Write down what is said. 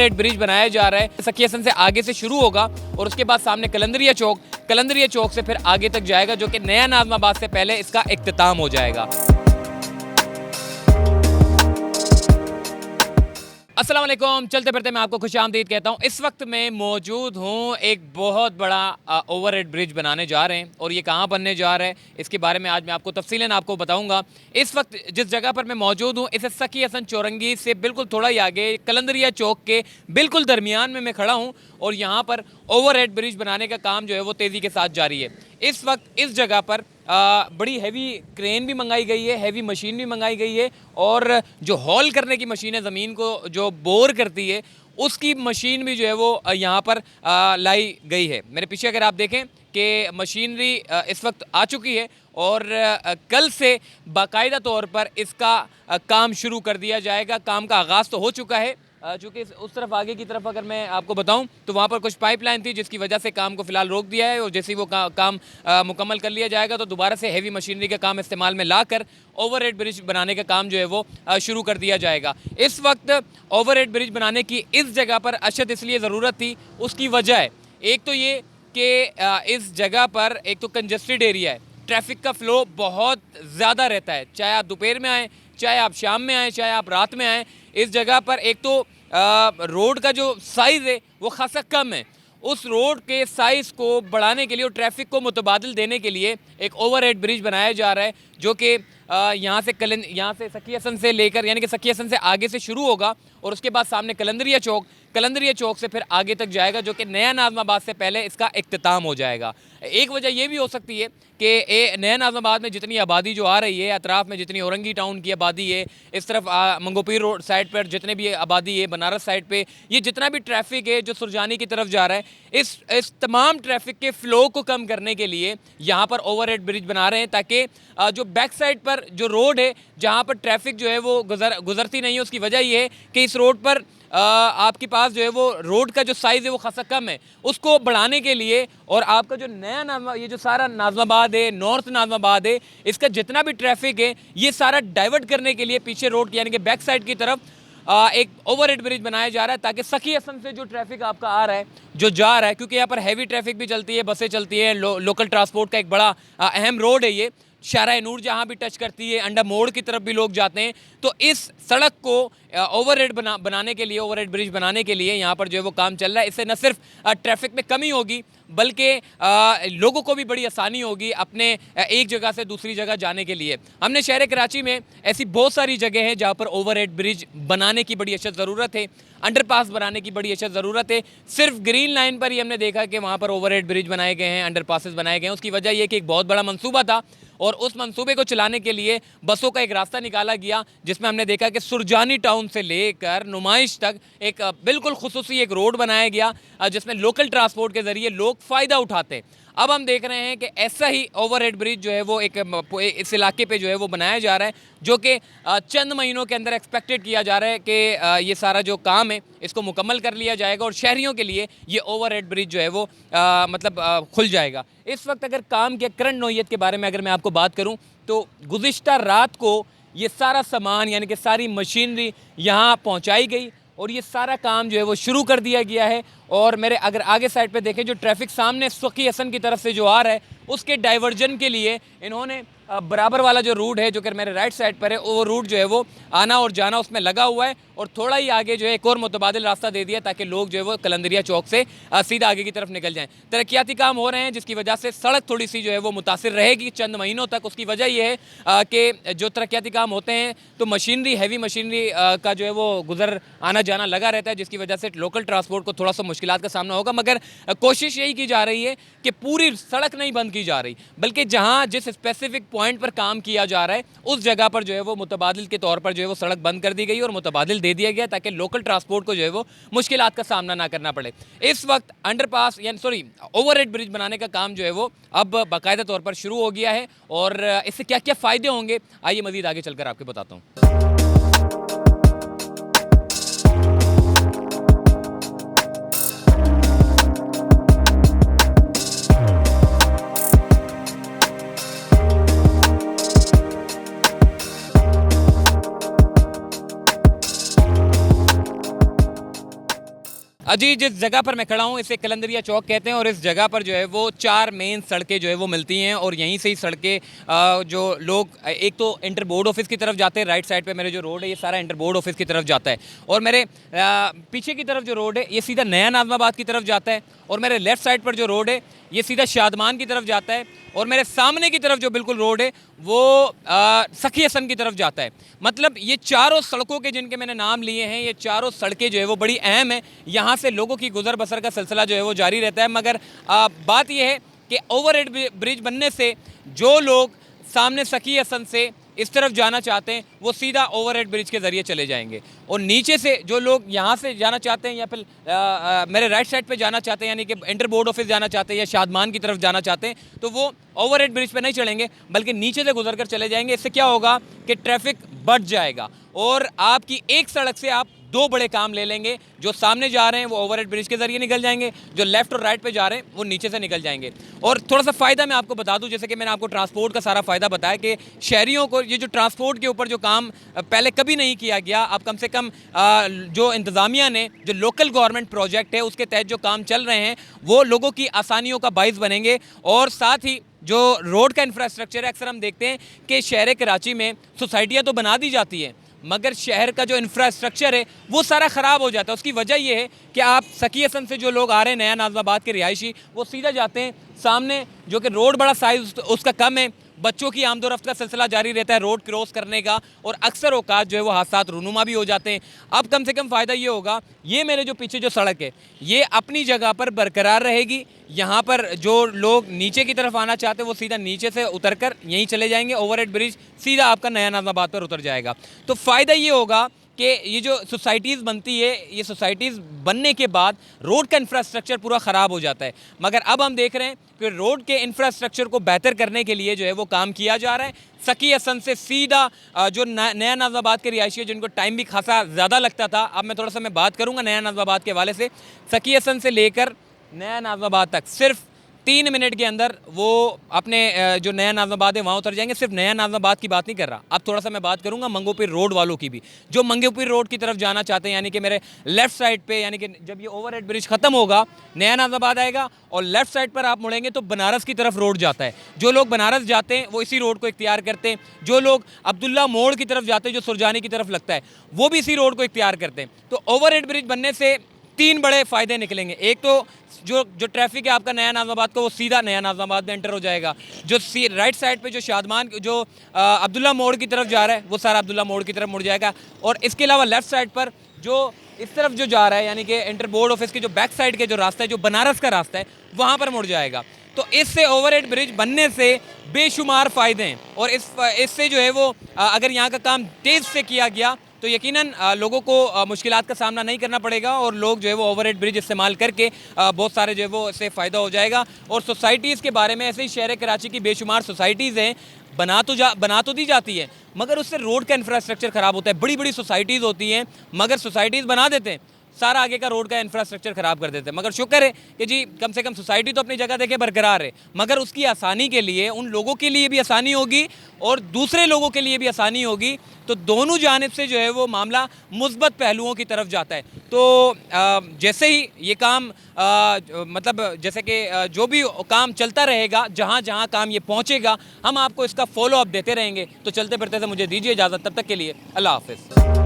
Overhead bridge बनाया जा रहा है। सखी हसन से आगे से शुरू होगा और उसके बाद सामने कलंदरिया चौक से फिर आगे तक जाएगा, जो कि नया नाज़माबाद से पहले इसका इख्तिताम हो जाएगा। अस्सलाम वालेकुम, चलते फिरते मैं आपको खुशामदीद कहता हूँ। इस वक्त मैं मौजूद हूँ एक बहुत बड़ा ओवरहेड ब्रिज बनाने जा रहे हैं और ये कहाँ बनने जा रहा है इसके बारे में आज मैं आपको तफसीलन आपको बताऊँगा। इस वक्त जिस जगह पर मैं मौजूद हूँ इसे सखी हसन चौरंगी से बिल्कुल थोड़ा ही आगे कलंदरिया चौक के बिल्कुल दरमियान में मैं खड़ा हूँ और यहाँ पर ओवरहेड ब्रिज बनाने का काम जो है वो तेज़ी के साथ जारी है। इस वक्त इस जगह पर बड़ी हैवी क्रेन भी मंगाई गई है, हैवी मशीन भी मंगाई गई है और जो हॉल करने की मशीन है, ज़मीन को जो बोर करती है उसकी मशीन भी जो है वो यहाँ पर लाई गई है। मेरे पीछे अगर आप देखें कि मशीनरी इस वक्त आ चुकी है और कल से बाकायदा तौर पर इसका काम शुरू कर दिया जाएगा। काम का आगाज़ तो हो चुका है, चूँकि उस तरफ आगे की तरफ अगर मैं आपको बताऊं तो वहाँ पर कुछ पाइपलाइन थी जिसकी वजह से काम को फ़िलहाल रोक दिया है और जैसे ही वो काम मुकम्मल कर लिया जाएगा तो दोबारा से हैवी मशीनरी का काम इस्तेमाल में लाकर ओवरहेड ब्रिज बनाने का काम जो है वो शुरू कर दिया जाएगा। इस वक्त ओवरहेड ब्रिज बनाने की इस जगह पर अशद इसलिए ज़रूरत थी, उसकी वजह है एक तो ये कि इस जगह पर एक तो कंजस्टेड एरिया है, ट्रैफिक का फ़्लो बहुत ज़्यादा रहता है, चाहे आप दोपहर में आएँ, चाहे आप शाम में आएँ, चाहे आप रात में आएँ। इस जगह पर एक तो रोड का जो साइज़ है वो खासा कम है। उस रोड के साइज़ को बढ़ाने के लिए और ट्रैफिक को मुतबादिल देने के लिए एक ओवरहेड ब्रिज बनाया जा रहा है, जो कि यहाँ से सखी हसन से लेकर यानी कि सखी हसन से आगे से शुरू होगा और उसके बाद सामने कलंदरिया चौक से फिर आगे तक जाएगा, जो कि नया नाज़माबाद से पहले इसका इख्तिताम हो जाएगा। एक वजह यह भी हो सकती है कि नया नाज़माबाद में जितनी आबादी जो आ रही है, अतराफ़ में जितनी औरंगी टाउन की आबादी है, इस तरफ मंगोपीर रोड साइड पर जितने भी आबादी है, बनारस साइड पे ये जितना भी ट्रैफिक है जो सुरजानी की तरफ जा रहा है, इस तमाम ट्रैफिक के फ़्लो को कम करने के लिए यहाँ पर ओवरहेड ब्रिज बना रहे हैं, ताकि जो बैक साइड पर जो रोड है जहाँ पर ट्रैफिक जो है वो गुजरती नहीं है। उसकी वजह ये है कि इस रोड पर आपके पास जो है वो रोड का जो साइज़ है वो खासा कम है, उसको बढ़ाने के लिए और आपका जो नया ये जो सारा नाज़माबाद है, नॉर्थ नाज़माबाद है, इसका जितना भी ट्रैफिक है ये सारा डाइवर्ट करने के लिए पीछे रोड यानी कि बैक साइड की तरफ एक ओवरहेड ब्रिज बनाया जा रहा है, ताकि सखी हसन से जो ट्रैफिक आपका आ रहा है, जो जा रहा है, क्योंकि यहाँ पर हैवी ट्रैफिक भी चलती है, बसें चलती हैं, लोकल ट्रांसपोर्ट का एक बड़ा अहम रोड है ये, शारा नूर जहाँ भी टच करती है, अंडा मोड़ की तरफ भी लोग जाते हैं। तो इस सड़क को ओवरहेड बनाने के लिए, ओवरहेड ब्रिज बनाने के लिए यहाँ पर जो है वो काम चल रहा है। इससे न सिर्फ ट्रैफिक में कमी होगी बल्कि लोगों को भी बड़ी आसानी होगी अपने एक जगह से दूसरी जगह जाने के लिए। हमने शहर कराची में ऐसी बहुत सारी जगह हैं जहाँ पर ओवरहेड ब्रिज बनाने की बड़ी अशद ज़रूरत है, अंडरपास बनाने की बड़ी अशद ज़रूरत है। सिर्फ ग्रीन लाइन पर ही हमने देखा कि वहाँ पर ओवरहेड ब्रिज बनाए गए हैं, अंडरपासेस बनाए गए हैं। उसकी वजह यह कि एक बहुत बड़ा मंसूबा था और उस मंसूबे को चलाने के लिए बसों का एक रास्ता निकाला गया, जिसमें हमने देखा कि सुरजानी टाउन से लेकर नुमाइश तक एक बिल्कुल खुसूसी एक रोड बनाया गया, जिसमें लोकल ट्रांसपोर्ट के ज़रिए लोग फ़ायदा उठाते हैं। अब हम देख रहे हैं कि ऐसा ही ओवरहेड ब्रिज जो है वो इस इलाके पे जो है वो बनाया जा रहा है, जो कि चंद महीनों के अंदर एक्सपेक्टेड किया जा रहा है कि ये सारा जो काम है इसको मुकम्मल कर लिया जाएगा और शहरियों के लिए ये ओवरहेड ब्रिज जो है वो खुल जाएगा। इस वक्त अगर काम के करंट नौइयत के बारे में अगर मैं आपको बात करूँ तो गुज़िश्ता रात को ये सारा सामान यानी कि सारी मशीनरी यहाँ पहुँचाई गई और ये सारा काम जो है वो शुरू कर दिया गया है। और मेरे अगर आगे साइड पे देखें, जो ट्रैफिक सामने सखी हसन की तरफ से जो आ रहा है उसके डाइवर्जन के लिए इन्होंने बराबर वाला जो रूट है जो कि मेरे राइट साइड पर है, वो रूट जो है वो आना और जाना उसमें लगा हुआ है और थोड़ा ही आगे जो है एक और मुतबादिल रास्ता दे दिया ताकि लोग जो है वो कलंदरिया चौक से सीधा आगे की तरफ निकल जाएं। तरक्याती काम हो रहे हैं जिसकी वजह से सड़क थोड़ी सी जो है वो मुतासिर रहेगी चंद महीनों तक। उसकी वजह यह है कि जो तरक्याती काम होते हैं तो मशीनरी, हैवी मशीनरी का जो है वो गुजर आना जाना लगा रहता है, जिसकी वजह से लोकल ट्रांसपोर्ट को थोड़ा सा मुश्किलात का सामना होगा। मगर कोशिश यही की जा रही है कि पूरी सड़क नहीं बंद की जा रही, बल्कि जहाँ जिस स्पेसिफिक पॉइंट पर काम किया जा रहा है उस जगह पर जो है वो मुतबादिल के तौर पर जो है वो सड़क बंद कर दी गई और मुतबादिल दे दिया गया ताकि लोकल ट्रांसपोर्ट को जो है वो मुश्किलात का सामना ना करना पड़े। इस वक्त अंडरपास यानी ओवरहेड ब्रिज बनाने का काम जो है वो अब बाकायदा तौर पर शुरू हो गया है और इससे क्या क्या फ़ायदे होंगे आइए मज़ीद आगे चलकर आपको बताता हूँ। अजी जिस जगह पर मैं खड़ा हूँ इसे कलंदरिया चौक कहते हैं और इस जगह पर जो है वो 4 मेन सड़कें जो है वो मिलती हैं और यहीं से ही सड़कें जो लोग एक तो इंटर बोर्ड ऑफिस की तरफ जाते हैं, राइट साइड पे मेरे जो रोड है ये सारा इंटर बोर्ड ऑफिस की तरफ जाता है और मेरे पीछे की तरफ जो रोड है ये सीधा नया नाज़माबाद की तरफ जाता है और मेरे लेफ्ट साइड पर जो रोड है ये सीधा शादमान की तरफ जाता है और मेरे सामने की तरफ जो बिल्कुल रोड है वो सखी हसन की तरफ जाता है। मतलब ये चारों सड़कों के जिनके मैंने नाम लिए हैं ये चारों सड़कें जो है वो बड़ी अहम है, यहाँ से लोगों की गुजर बसर का सिलसिला जो है वो जारी रहता है। मगर बात यह है कि ओवरहेड ब्रिज बनने से जो लोग सामने सखी हसन से इस तरफ जाना चाहते हैं वो सीधा ओवरहेड ब्रिज के ज़रिए चले जाएंगे और नीचे से जो लोग यहाँ से जाना चाहते हैं या फिर मेरे राइट साइड पे जाना चाहते हैं यानी कि इंटर बोर्ड ऑफिस जाना चाहते हैं या शादमान की तरफ जाना चाहते हैं तो वो ओवरहेड ब्रिज पे नहीं चढ़ेंगे बल्कि नीचे से गुजर कर चले जाएंगे। इससे क्या होगा कि ट्रैफिक बढ़ जाएगा और आपकी एक सड़क से आप दो बड़े काम ले लेंगे। जो सामने जा रहे हैं वो ओवरहेड ब्रिज के जरिए निकल जाएंगे, जो लेफ्ट और राइट पे जा रहे हैं वो नीचे से निकल जाएंगे। और थोड़ा सा फ़ायदा मैं आपको बता दूं, जैसे कि मैंने आपको ट्रांसपोर्ट का सारा फ़ायदा बताया कि शहरियों को ये जो ट्रांसपोर्ट के ऊपर जो काम पहले कभी नहीं किया गया, अब कम से कम जो इंतज़ामिया ने जो लोकल गवर्नमेंट प्रोजेक्ट है उसके तहत जो काम चल रहे हैं वो लोगों की आसानियों का बाइस बनेंगे। और साथ ही जो रोड का इंफ्रास्ट्रक्चर है, अक्सर हम देखते हैं कि शहर कराची में सोसाइटियाँ तो बना दी जाती हैं मगर शहर का जो इंफ्रास्ट्रक्चर है वो सारा ख़राब हो जाता है। उसकी वजह यह है कि आप सकी हसन से जो लोग आ रहे हैं नया नाज़माबाद के रिहायशी वो सीधा जाते हैं सामने, जो कि रोड बड़ा साइज़ उसका कम है, बच्चों की आमदोरफ्त का सिलसिला जारी रहता है रोड क्रॉस करने का और अक्सर औकात जो है वो हादसात रूनुमा भी हो जाते हैं। अब कम से कम फ़ायदा ये होगा, ये मेरे जो पीछे जो सड़क है ये अपनी जगह पर बरकरार रहेगी। यहाँ पर जो लोग नीचे की तरफ आना चाहते हैं वो सीधा नीचे से उतर कर यहीं चले जाएंगे, ओवरहेड ब्रिज सीधा आपका नया नाज़माबाद पर उतर जाएगा। तो फ़ायदा ये होगा कि ये जो सोसाइटीज़ बनती है ये सोसाइटीज़ बनने के बाद रोड का इंफ्रास्ट्रक्चर पूरा ख़राब हो जाता है, मगर अब हम देख रहे हैं कि रोड के इंफ्रास्ट्रक्चर को बेहतर करने के लिए जो है वो काम किया जा रहा है। सकी हसन से सीधा जो नया नाज़माबाद के रिहायशी है जिनको टाइम भी खासा ज़्यादा लगता था, अब मैं थोड़ा सा मैं बात करूँगा नया नाज़माबाद के हवाले से। सकी हसन से लेकर नया नाज़माबाद तक सिर्फ 3 मिनट के अंदर वो अपने जो नया नाज़माबाद है वहाँ उतर जाएंगे। सिर्फ नया नाज़माबाद की बात नहीं कर रहा, अब थोड़ा सा मैं बात करूँगा मंगोपीर रोड वालों की भी, जो मंगोपीर रोड की तरफ जाना चाहते हैं। यानी कि मेरे लेफ़्ट साइड पे, यानी कि जब ये ओवरहेड ब्रिज ख़त्म होगा नया नाज़माबाद आएगा और लेफ़्ट साइड पर आप मुड़ेंगे तो बनारस की तरफ रोड जाता है। जो लोग बनारस जाते हैं वो इसी रोड को इख्तियार करते हैं, जो लोग अब्दुल्ला मोड़ की तरफ जाते हैं जो सुरजानी की तरफ लगता है वो भी इसी रोड को इख्तियार करते हैं। तो ओवरहेड ब्रिज बनने से 3 बड़े फ़ायदे निकलेंगे। एक तो जो ट्रैफिक है आपका नया नाज़माबाद का वो सीधा नया नाज़माबाद में एंटर हो जाएगा। जो राइट साइड पे जो शादमान जो अब्दुल्ला मोड़ की तरफ जा रहा है वो सारा अब्दुल्ला मोड़ की तरफ मुड़ जाएगा। और इसके अलावा लेफ़्ट साइड पर जो इस तरफ जो जा रहा है यानी कि इंटर बोर्ड ऑफिस के जो बैक साइड के जो रास्ता है जो बनारस का रास्ता है वहाँ पर मुड़ जाएगा। तो इससे ओवरहेड ब्रिज बनने से बेशुमार फ़ायदे हैं और इससे जो है वो अगर यहाँ का काम तेज़ से किया गया तो यकीनन लोगों को मुश्किलात का सामना नहीं करना पड़ेगा और लोग जो है वो ओवरहेड ब्रिज इस्तेमाल करके बहुत सारे जो है वो इससे फ़ायदा हो जाएगा। और सोसाइटीज़ के बारे में, ऐसे ही शहर कराची की बेशुमार सोसाइटीज़ हैं, बना तो दी जाती है मगर उससे रोड का इंफ्रास्ट्रक्चर ख़राब होता है। बड़ी बड़ी सोसाइटीज़ होती हैं मगर सोसाइटीज़ बना देते हैं, सारा आगे का रोड का इंफ्रास्ट्रक्चर ख़राब कर देते हैं। मगर शुक्र है कि जी कम से कम सोसाइटी तो अपनी जगह देखे बरकरार है, मगर उसकी आसानी के लिए उन लोगों के लिए भी आसानी होगी और दूसरे लोगों के लिए भी आसानी होगी। तो दोनों जानिब से जो है वो मामला मुस्बत पहलुओं की तरफ जाता है। तो जैसे ही ये काम मतलब जैसे कि जो भी काम चलता रहेगा, जहाँ जहाँ काम ये पहुँचेगा हम आपको इसका फॉलो अप देते रहेंगे। तो चलते फिरते से मुझे दीजिए इजाज़त, तब तक के लिए अल्लाह हाफ़िज़।